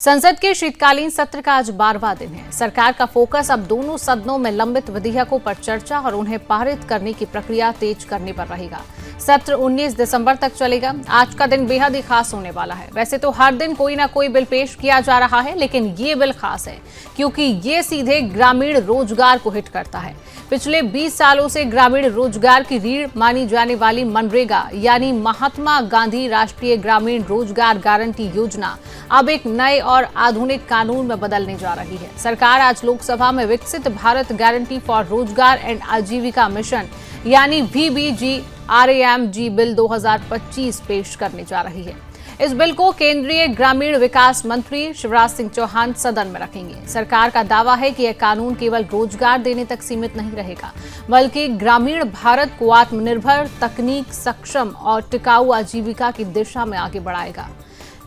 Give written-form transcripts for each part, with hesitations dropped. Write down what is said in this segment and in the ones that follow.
संसद के शीतकालीन सत्र का आज 12वां दिन है। सरकार का फोकस अब दोनों सदनों में लंबित विधेयकों पर चर्चा और उन्हें पारित करने की प्रक्रिया तेज करने पर रहेगा। सत्र 19 दिसंबर तक चलेगा। आज का दिन बेहद ही खास होने वाला है। वैसे तो हर दिन कोई ना कोई बिल पेश किया जा रहा है, लेकिन ये बिल खास है क्योंकि ये सीधे ग्रामीण रोजगार को हिट करता है। पिछले 20 सालों से ग्रामीण रोजगार की रीढ़ मानी जाने वाली मनरेगा यानी महात्मा गांधी राष्ट्रीय ग्रामीण रोजगार गारंटी योजना अब एक नए और आधुनिक कानून में बदलने जा रही है। सरकार आज लोकसभा में विकसित भारत गारंटी फॉर रोजगार एंड आजीविका मिशन यानी VBGRAMG बिल 2025 पेश करने जा रही है। इस बिल को केंद्रीय ग्रामीण विकास मंत्री शिवराज सिंह चौहान सदन में रखेंगे। सरकार का दावा है कि यह कानून केवल रोजगार देने तक सीमित नहीं रहेगा, बल्कि ग्रामीण भारत को आत्मनिर्भर, तकनीक सक्षम और टिकाऊ आजीविका की दिशा में आगे बढ़ाएगा।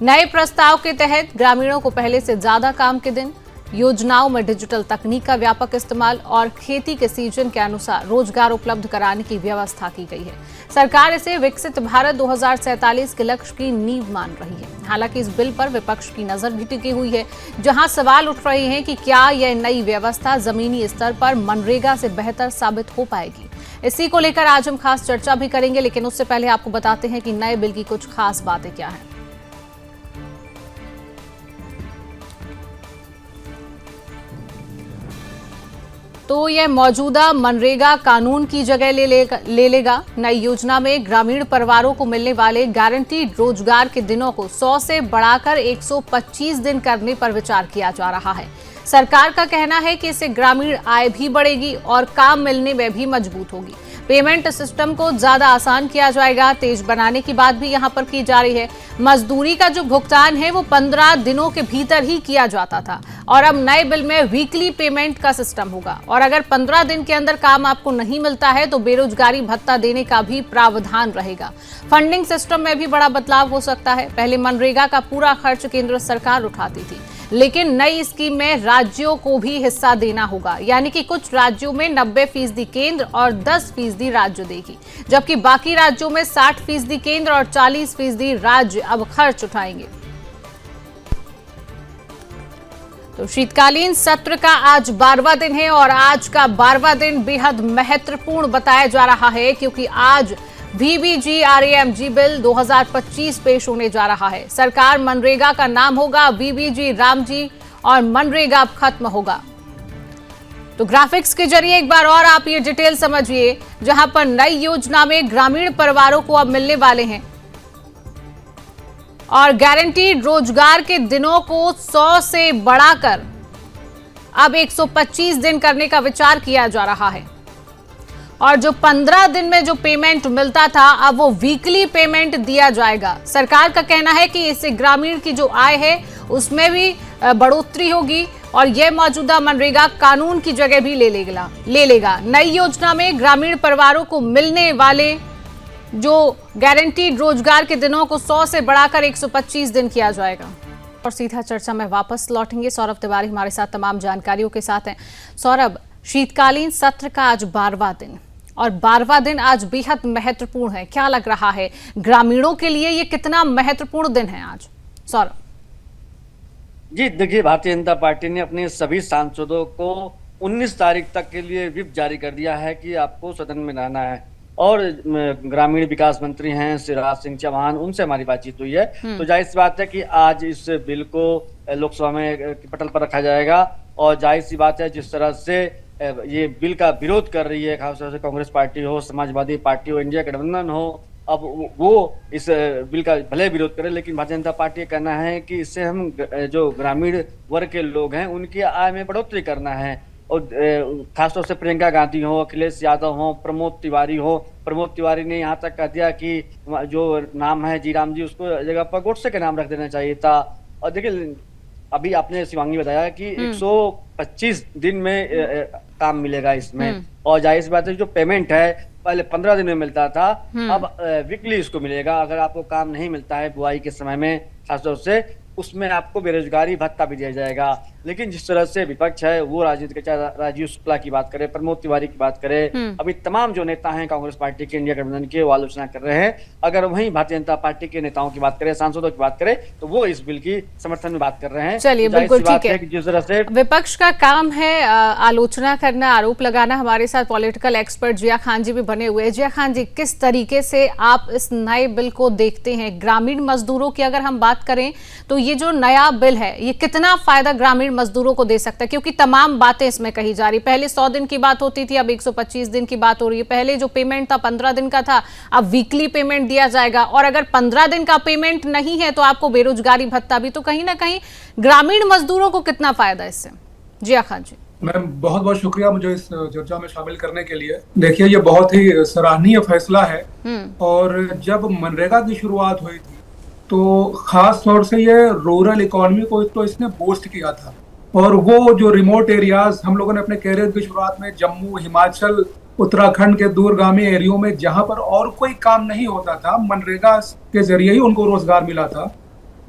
नए प्रस्ताव के तहत ग्रामीणों को पहले से ज्यादा काम के दिन, योजनाओं में डिजिटल तकनीक का व्यापक इस्तेमाल और खेती के सीजन के अनुसार रोजगार उपलब्ध कराने की व्यवस्था की गई है। सरकार इसे विकसित भारत 2047 के लक्ष्य की नींव मान रही है। हालांकि इस बिल पर विपक्ष की नजर भी टिकी हुई है, जहां सवाल उठ रहे हैं कि क्या यह नई व्यवस्था जमीनी स्तर पर मनरेगा से बेहतर साबित हो पाएगी। इसी को लेकर आज हम खास चर्चा भी करेंगे, लेकिन उससे पहले आपको बताते हैं कि नए बिल की कुछ खास बातें क्या हैं। तो यह मौजूदा मनरेगा कानून की जगह ले लेगा। नई योजना में ग्रामीण परिवारों को मिलने वाले गारंटीड रोजगार के दिनों को 100 से बढ़ाकर 125 दिन करने पर विचार किया जा रहा है। सरकार का कहना है कि इससे ग्रामीण आय भी बढ़ेगी और काम मिलने में भी मजबूत होगी। पेमेंट सिस्टम को ज्यादा आसान किया जाएगा। तेज बनाने की बात भी यहां पर की जा रही है। मजदूरी का जो भुगतान है वो 15 दिनों के भीतर ही किया जाता था और अब नए बिल में वीकली पेमेंट का सिस्टम होगा। और अगर 15 दिन के अंदर काम आपको नहीं मिलता है तो बेरोजगारी भत्ता देने का भी प्रावधान रहेगा। फंडिंग सिस्टम में भी बड़ा बदलाव हो सकता है। पहले मनरेगा का पूरा खर्च केंद्र सरकार उठाती थी, लेकिन नई स्कीम में राज्यों को भी हिस्सा देना होगा, यानी कि कुछ राज्यों में 90% केंद्र और 10% राज्य देगी, जबकि बाकी राज्यों में 60% केंद्र और 40% राज्य अब खर्च उठाएंगे। तो शीतकालीन सत्र का आज 12वां दिन है और आज का 12वां दिन बेहद महत्वपूर्ण बताया जा रहा है क्योंकि आज VBGRAMG बिल 2025 पेश होने जा रहा है। सरकार मनरेगा का नाम होगा VBG रामजी और मनरेगा अब खत्म होगा। तो ग्राफिक्स के जरिए एक बार और आप ये डिटेल समझिए, जहां पर नई योजना में ग्रामीण परिवारों को अब मिलने वाले हैं और गारंटीड रोजगार के दिनों को 100 से बढ़ाकर अब 125 दिन करने का विचार किया जा रहा है। और जो 15 दिन में जो पेमेंट मिलता था अब वो वीकली पेमेंट दिया जाएगा। सरकार का कहना है कि इससे ग्रामीण की जो आय है उसमें भी बढ़ोतरी होगी और यह मौजूदा मनरेगा कानून की जगह भी ले लेगा। नई योजना में ग्रामीण परिवारों को मिलने वाले जो गारंटीड रोजगार के दिनों को 100 से बढ़ाकर 125 दिन किया जाएगा। और सीधा चर्चा में वापस लौटेंगे। सौरभ तिवारी हमारे साथ तमाम जानकारियों के साथ हैं। सौरभ, शीतकालीन सत्र का आज 12वां दिन और 12वां दिन आज बेहद महत्वपूर्ण है। क्या लग रहा है ग्रामीणों के लिए ये कितना महत्वपूर्ण दिन है आज? सौरभ जी देखिए, भारतीय जनता पार्टी ने अपने सभी सांसदों को 19 तारीख तक के लिए व्हिप जारी कर दिया है कि आपको सदन में रहना है। और ग्रामीण विकास मंत्री हैं शिवराज सिंह चौहान, उनसे हमारी बातचीत हुई है। तो जाहिर सी बात है कि आज इस बिल को लोकसभा में पटल पर रखा जाएगा और जाहिर सी बात है जिस तरह से ये बिल का विरोध कर रही है, खासतौर से कांग्रेस पार्टी हो, समाजवादी पार्टी हो, इंडिया गठबंधन हो, अब वो इस बिल का भले विरोध करें, लेकिन भारतीय जनता पार्टी का कहना है कि इससे हम जो ग्रामीण वर्ग के लोग हैं उनकी आय में बढ़ोतरी करना है। और खासतौर से प्रियंका गांधी हो, अखिलेश यादव हो, प्रमोद तिवारी हो। प्रमोद तिवारी ने यहाँ तक कह दिया कि जो नाम है जी राम जी, उसको जगह पर गोडसे के नाम रख देना चाहिए था। और देखिए, अभी आपने शिवांगी बताया कि 125 दिन में काम मिलेगा इसमें। और जाहिर सी बात है जो पेमेंट है पहले 15 दिन में मिलता था, अब वीकली इसको मिलेगा। अगर आपको काम नहीं मिलता है बुआई के समय में खासतौर से, उसमें आपको बेरोजगारी भत्ता भी दिया जाएगा। लेकिन जिस तरह से विपक्ष है वो राजनीति के, चाहे राजीव शुक्ला की बात करें, प्रमोद तिवारी की बात करें, अभी तमाम जो नेता हैं कांग्रेस पार्टी के, इंडिया गठबंधन के, वो आलोचना कर रहे हैं। अगर वहीं भारतीय जनता पार्टी के नेताओं की बात करें, सांसदों की बात करें, तो वो इस बिल की समर्थन में बात कर रहे हैं। चलिए, तो बिल्कुल ठीक है। जिस तरह से विपक्ष का काम है आलोचना करना, आरोप लगाना। हमारे साथ पॉलिटिकल एक्सपर्ट जिया खान जी भी बने हुए हैं। जिया खान जी, किस तरीके से आप इस नए बिल को देखते हैं? ग्रामीण मजदूरों की अगर हम बात करें तो ये जो नया बिल है ये कितना फायदा ग्रामीण मजदूरों को दे सकता है? क्योंकि तमाम बातें इसमें कही जा रही, पहले 100 दिन की बात होती थी, अब 125 दिन की बात हो रही है। पहले जो पेमेंट था 15 दिन का था, अब वीकली पेमेंट दिया जाएगा। और अगर 15 दिन का पेमेंट नहीं है तो आपको बेरोजगारी भत्ता भी। तो कहीं ना कहीं ग्रामीण मजदूरों को कितना फायदा इससे? जिया खान जी। मैम, बहुत बहुत शुक्रिया मुझे इस चर्चा में शामिल करने के लिए। देखिए, ये बहुत ही सराहनीय फैसला है। और जब मनरेगा की शुरुआत हुई थी तो खास तौर से ये रूरल इकोनॉमी को तो इसने बूस्ट किया था। और वो जो रिमोट एरियाज हम लोगों ने अपने कैरियर की शुरुआत में जम्मू, हिमाचल, उत्तराखंड के दूरगामी एरियो में जहां पर और कोई काम नहीं होता था, मनरेगा के जरिए ही उनको रोजगार मिला था।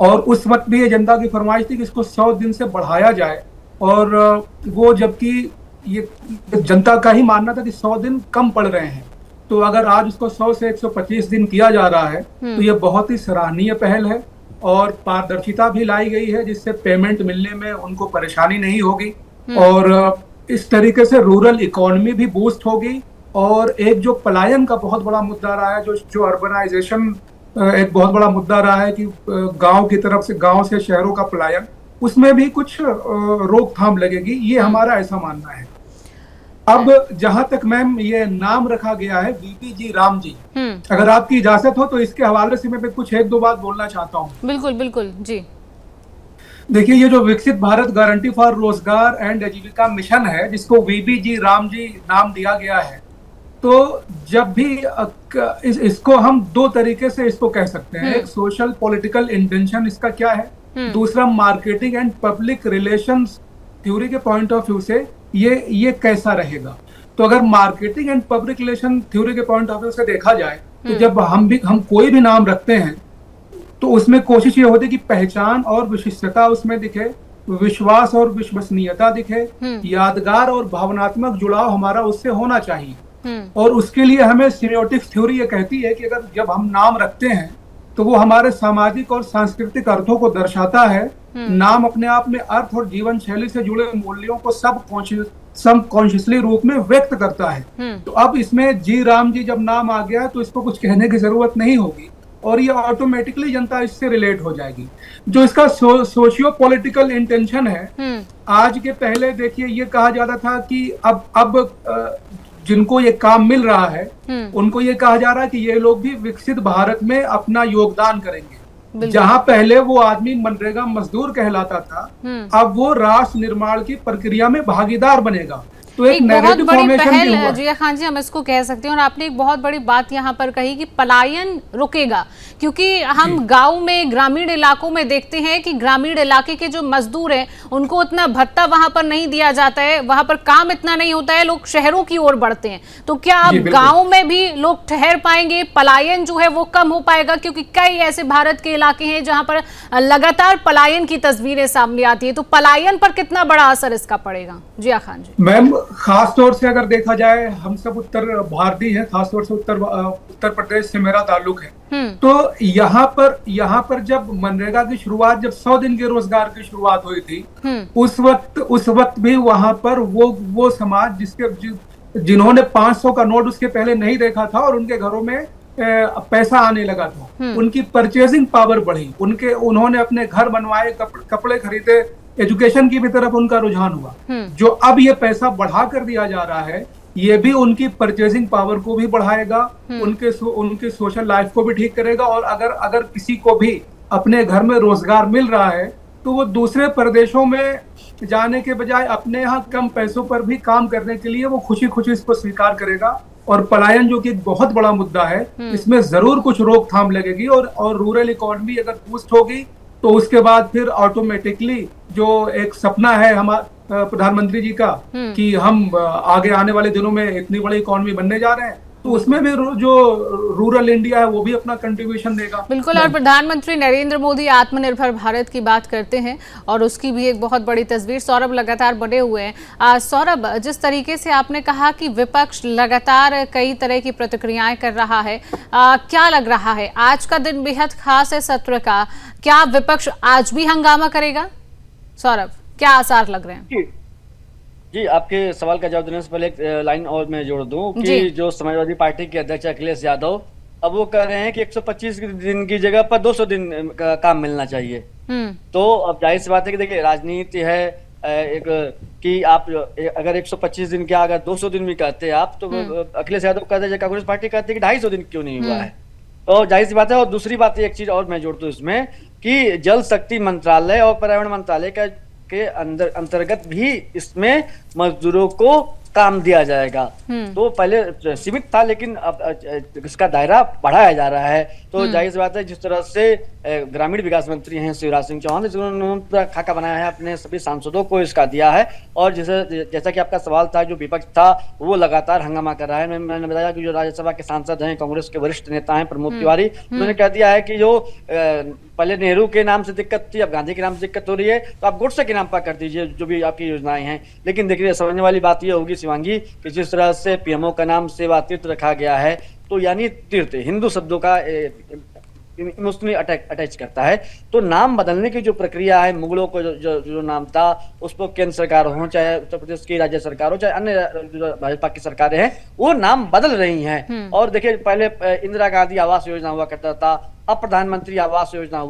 और उस वक्त भी ये जनता की फरमाइश थी कि इसको 100 दिन से बढ़ाया जाए। और वो जबकि ये जनता का ही मानना था कि 100 दिन कम पड़ रहे हैं, तो अगर आज उसको 100 से 125 दिन किया जा रहा है तो ये बहुत ही सराहनीय पहल है। और पारदर्शिता भी लाई गई है जिससे पेमेंट मिलने में उनको परेशानी नहीं होगी। और इस तरीके से रूरल इकोनॉमी भी बूस्ट होगी। और एक जो पलायन का बहुत बड़ा मुद्दा रहा है, जो अर्बनाइजेशन एक बहुत बड़ा मुद्दा रहा है कि गांव की तरफ से, गांव से शहरों का पलायन, उसमें भी कुछ रोकथाम लगेगी, ये हमारा ऐसा मानना है। अब जहां तक मैम ये नाम रखा गया है वीपी जी राम जी, अगर आपकी इजाजत हो तो इसके हवाले से मैं कुछ एक दो बात बोलना चाहता हूँ। बिल्कुल बिल्कुल जी। देखिए, ये जो विकसित भारत गारंटी फॉर रोजगार एंड आजीविका मिशन है, जिसको वीपी जी राम जी नाम दिया गया है, तो जब भी इसको हम दो तरीके से इसको कह सकते हैं। एक सोशल पॉलिटिकल इंटेंशन इसका क्या है, दूसरा marketing and public relations theory के पॉइंट ऑफ व्यू से ये कैसा रहेगा। तो अगर marketing and public relation theory के पॉइंट ऑफ व्यू से देखा जाए तो जब हम कोई भी नाम रखते हैं तो उसमें कोशिश ये होती है कि पहचान और विशिष्टता उसमें दिखे, विश्वास और विश्वसनीयता दिखे, यादगार और भावनात्मक जुड़ाव हमारा उससे होना चाहिए। और उसके लिए हमें सिमियोटिक्स थ्योरी ये कहती है कि अगर जब हम नाम रखते हैं तो वो हमारे सामाजिक और सांस्कृतिक अर्थों को दर्शाता है। नाम अपने आप में अर्थ और जीवन शैली से जुड़े मूल्यों को सब कॉन्शियसली रूप में व्यक्त करता है। तो अब इसमें जी राम जी जब नाम आ गया तो इसको कुछ कहने की जरूरत नहीं होगी और ये ऑटोमेटिकली जनता इससे रिलेट हो जाएगी। जो इसका सोशियो पॉलिटिकल इंटेंशन है, आज के पहले देखिए ये कहा जाता था कि अब जिनको ये काम मिल रहा है उनको ये कहा जा रहा है कि ये लोग भी विकसित भारत में अपना योगदान करेंगे। जहां पहले वो आदमी मनरेगा मजदूर कहलाता था, अब वो राष्ट्र निर्माण की प्रक्रिया में भागीदार बनेगा। तो एक बहुत बड़ी पहल जिया खान जी हम इसको कह सकते हैं। और आपने एक बहुत बड़ी बात यहाँ पर कही कि पलायन रुकेगा, क्योंकि हम गांव में, ग्रामीण इलाकों में देखते हैं कि ग्रामीण इलाके के जो मजदूर हैं उनको उतना भत्ता वहां पर नहीं दिया जाता है, वहां पर काम इतना नहीं होता है, लोग शहरों की ओर बढ़ते हैं। तो क्या अब गाँव में भी लोग ठहर पाएंगे, पलायन जो है वो कम हो पाएगा? क्योंकि कई ऐसे भारत के इलाके हैं जहां पर लगातार पलायन की तस्वीरें सामने आती है। तो पलायन पर कितना बड़ा असर इसका पड़ेगा? जिया खान जी। मैम, खास तौर से अगर देखा जाए, हम सब उत्तर भारतीय हैं, खास तौर से उत्तर प्रदेश से मेरा ताल्लुक है। तो यहाँ पर जब मनरेगा की शुरुआत, जब 100 दिन के रोजगार की शुरुआत हुई थी, उस वक्त भी वहां पर वो समाज जिन्होंने 500 का नोट उसके पहले नहीं देखा था और उनके घरों में पैसा आने लगा था, उनकी परचेजिंग पावर बढ़ी, उन्होंने अपने घर बनवाए, कपड़े खरीदे, एजुकेशन की भी तरफ उनका रुझान हुआ। जो अब ये पैसा बढ़ा कर दिया जा रहा है, ये भी उनकी परचेजिंग पावर को भी बढ़ाएगा, उनके सोशल लाइफ को भी ठीक करेगा। और अगर किसी को भी अपने घर में रोजगार मिल रहा है तो वो दूसरे प्रदेशों में जाने के बजाय अपने यहाँ कम पैसों पर भी काम करने के लिए वो खुशी खुशी इसको स्वीकार करेगा। और पलायन जो कि एक बहुत बड़ा मुद्दा है, इसमें जरूर कुछ रोकथाम लगेगी। और रूरल इकोनॉमी अगर बूस्ट होगी तो उसके बाद फिर ऑटोमेटिकली जो एक सपना है हमारा प्रधानमंत्री जी का कि हम आगे आने वाले दिनों में इतनी बड़ी इकोनॉमी बनने जा रहे हैं, तो उसमें भी जो रूरल इंडिया है वो भी अपना कंट्रीब्यूशन देगा। बिल्कुल। और प्रधानमंत्री नरेंद्र मोदी आत्मनिर्भर भारत की बात करते हैं और उसकी भी एक बहुत बड़ी तस्वीर सौरभ लगातार बने हुए हैं। सौरभ, जिस तरीके से आपने कहा कि विपक्ष लगातार कई तरह की प्रतिक्रियाएं कर रहा है, क्या लग रहा है आज का दिन बेहद खास है सत्र का, क्या विपक्ष आज भी हंगामा करेगा? सौरभ, क्या आसार लग रहे हैं? जी, आपके सवाल का जवाब देने से पहले एक लाइन और मैं जोड़ दूं कि जो समाजवादी पार्टी के अध्यक्ष अखिलेश यादव अब वो कह रहे हैं कि 125 दिन की जगह पर 200 दिन का काम मिलना चाहिए। तो अब जाहिर सी बात है कि देखिए राजनीति है एक कि आप अगर 125 दिन क्या अगर 200 दिन भी कहते हैं आप, तो अखिलेश यादव कहते हैं, कांग्रेस पार्टी कहती है कि 250 दिन क्यों नहीं हुआ है। तो जाहिर सी बात है। और दूसरी बात एक चीज और मैं जोड़ दूं इसमें कि जल शक्ति मंत्रालय और पर्यावरण मंत्रालय के अंतर्गत भी इसमें मजदूरों को काम दिया जाएगा। तो पहले सीमित था, लेकिन अब इसका दायरा बढ़ाया जा रहा है। तो जाहिर सी बात है जिस तरह से ग्रामीण विकास मंत्री हैं शिवराज सिंह चौहान, उन्होंने खाका बनाया है, अपने सभी सांसदों को इसका दिया है। और जैसा कि आपका सवाल था, जो विपक्ष था वो लगातार हंगामा कर रहा है। मैंने बताया कि जो राज्यसभा के सांसद हैं, कांग्रेस के वरिष्ठ नेता हैं प्रमोद तिवारी, उन्होंने कह दिया है कि जो पहले नेहरू के नाम से दिक्कत थी, अब गांधी के नाम से दिक्कत हो रही है, तो आप गोडसे के नाम पर कर दीजिए जो भी आपकी योजनाएं हैं। लेकिन देखिए समझने वाली बात यह होगी शिवांगी कि जिस तरह से पीएमओ का नाम सेवा तीर्थ रखा गया है, तो यानी तीर्थ हिंदू शब्दों का इमोशनली अटैच करता है। तो नाम बदलने की जो प्रक्रिया है, मुगलों को जो नाम था उसको केंद्र सरकार हो, चाहे उत्तर प्रदेश की राज्य सरकार हो, चाहे अन्य भाजपा की सरकारें हैं, वो नाम बदल रही हैं। और देखिए पहले इंदिरा गांधी आवास योजना हुआ करता था, अब प्रधानमंत्री आवास योजना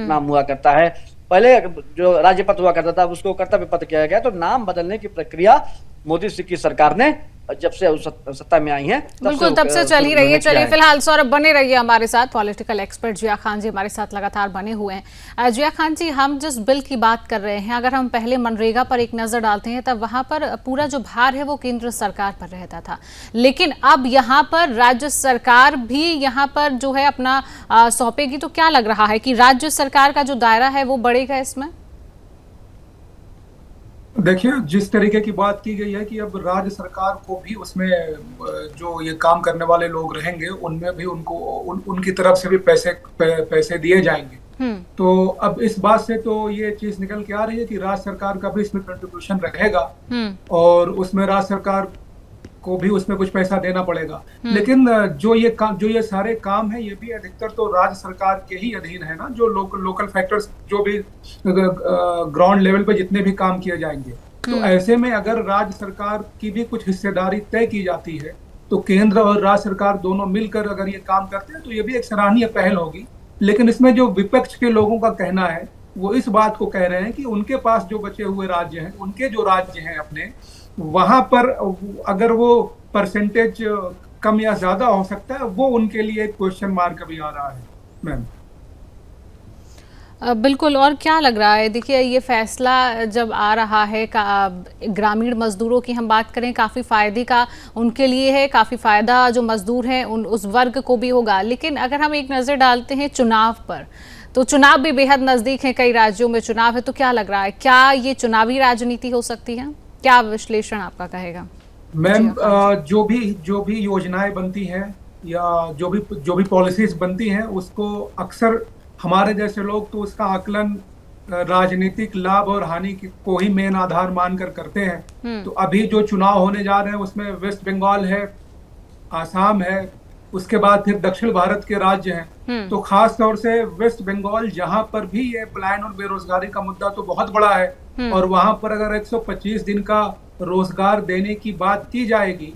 नाम हुआ करता है। पहले जो राज्य पथ हुआ करता था उसको कर्तव्य पथ किया गया। तो नाम बदलने की प्रक्रिया मोदी जी की सरकार ने जब से सत्ता में आई है बिल्कुल तब से चल ही रही है। चलिए फिलहाल सौरभ बने रहिए हमारे साथ, पॉलिटिकल एक्सपर्ट जिया खान जी हमारे साथ लगातार बने हुए हैं। जिया खान जी, हम जिस बिल की बात कर रहे हैं, अगर हम पहले मनरेगा पर एक नजर डालते हैं तब वहां पर पूरा जो भार है वो केंद्र सरकार पर रहता था, लेकिन अब यहाँ पर राज्य सरकार भी यहाँ पर जो है अपना सौंपेगी। तो क्या लग रहा है कि राज्य सरकार का जो दायरा है वो बढ़ेगा इसमें? देखिए, जिस तरीके की बात की गई है कि अब राज्य सरकार को भी उसमें जो ये काम करने वाले लोग रहेंगे उनमें भी उनकी तरफ से भी पैसे दिए जाएंगे। तो अब इस बात से तो ये चीज निकल के आ रही है कि राज्य सरकार का भी इसमें कंट्रीब्यूशन रहेगा और उसमें राज्य सरकार को भी उसमें कुछ पैसा देना पड़ेगा। लेकिन जो ये सारे काम है ये भी अधिकतर तो राज्य सरकार के ही अधीन है ना, जो लोकल फैक्टर्स जो भी ग्राउंड लेवल पे जितने भी काम किए जाएंगे। तो ऐसे में अगर राज्य सरकार की भी कुछ हिस्सेदारी तय की जाती है तो केंद्र और राज्य सरकार दोनों मिलकर अगर ये काम करते हैं तो ये भी एक सराहनीय पहल होगी। लेकिन इसमें जो विपक्ष के लोगों का कहना है वो इस बात को कह रहे हैं कि उनके पास जो बचे हुए राज्य हैं, उनके जो राज्य हैं अपने, वहां पर अगर वो परसेंटेज कम या ज्यादा हो सकता है, वो उनके लिए एक क्वेश्चन मार्क भी आ रहा है मैम। बिल्कुल। और क्या लग रहा है, देखिए ये फैसला जब आ रहा है ग्रामीण मजदूरों की हम बात करें, काफ़ी फ़ायदे का उनके लिए है, काफ़ी फ़ायदा जो मजदूर हैं उस वर्ग को भी होगा। लेकिन अगर हम एक नज़र डालते हैं चुनाव पर, तो चुनाव भी बेहद नज़दीक है, कई राज्यों में चुनाव है, तो क्या लग रहा है, क्या ये चुनावी राजनीति हो सकती है? क्या विश्लेषण आपका कहेगा? मैम, जो भी योजनाएं बनती हैं या जो भी पॉलिसीज बनती हैं उसको अक्सर हमारे जैसे लोग तो उसका आकलन राजनीतिक लाभ और हानि को ही मेन आधार मानकर करते हैं। तो अभी जो चुनाव होने जा रहे हैं उसमें वेस्ट बंगाल है, आसाम है, उसके बाद फिर दक्षिण भारत के राज्य हैं। तो खास तौर से वेस्ट बंगाल जहां पर भी ये पलायन और बेरोजगारी का मुद्दा तो बहुत बड़ा है और वहां पर अगर 125 दिन का रोजगार देने की बात की जाएगी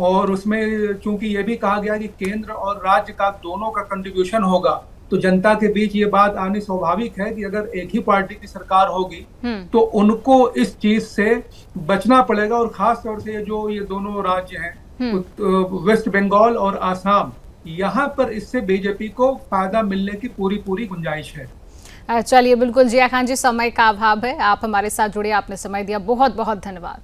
और उसमें चूंकि ये भी कहा गया कि केंद्र और राज्य का दोनों का कंट्रीब्यूशन होगा, तो जनता के बीच ये बात आनी स्वाभाविक है कि अगर एक ही पार्टी की सरकार होगी तो उनको इस चीज से बचना पड़ेगा। और खास तौर से ये दोनों राज्य हैं वेस्ट बंगाल और आसाम, यहाँ पर इससे बीजेपी को फायदा मिलने की पूरी गुंजाइश है। चलिए बिल्कुल जिया खान जी, समय का अभाव है, आप हमारे साथ जुड़े, आपने समय दिया, बहुत बहुत धन्यवाद।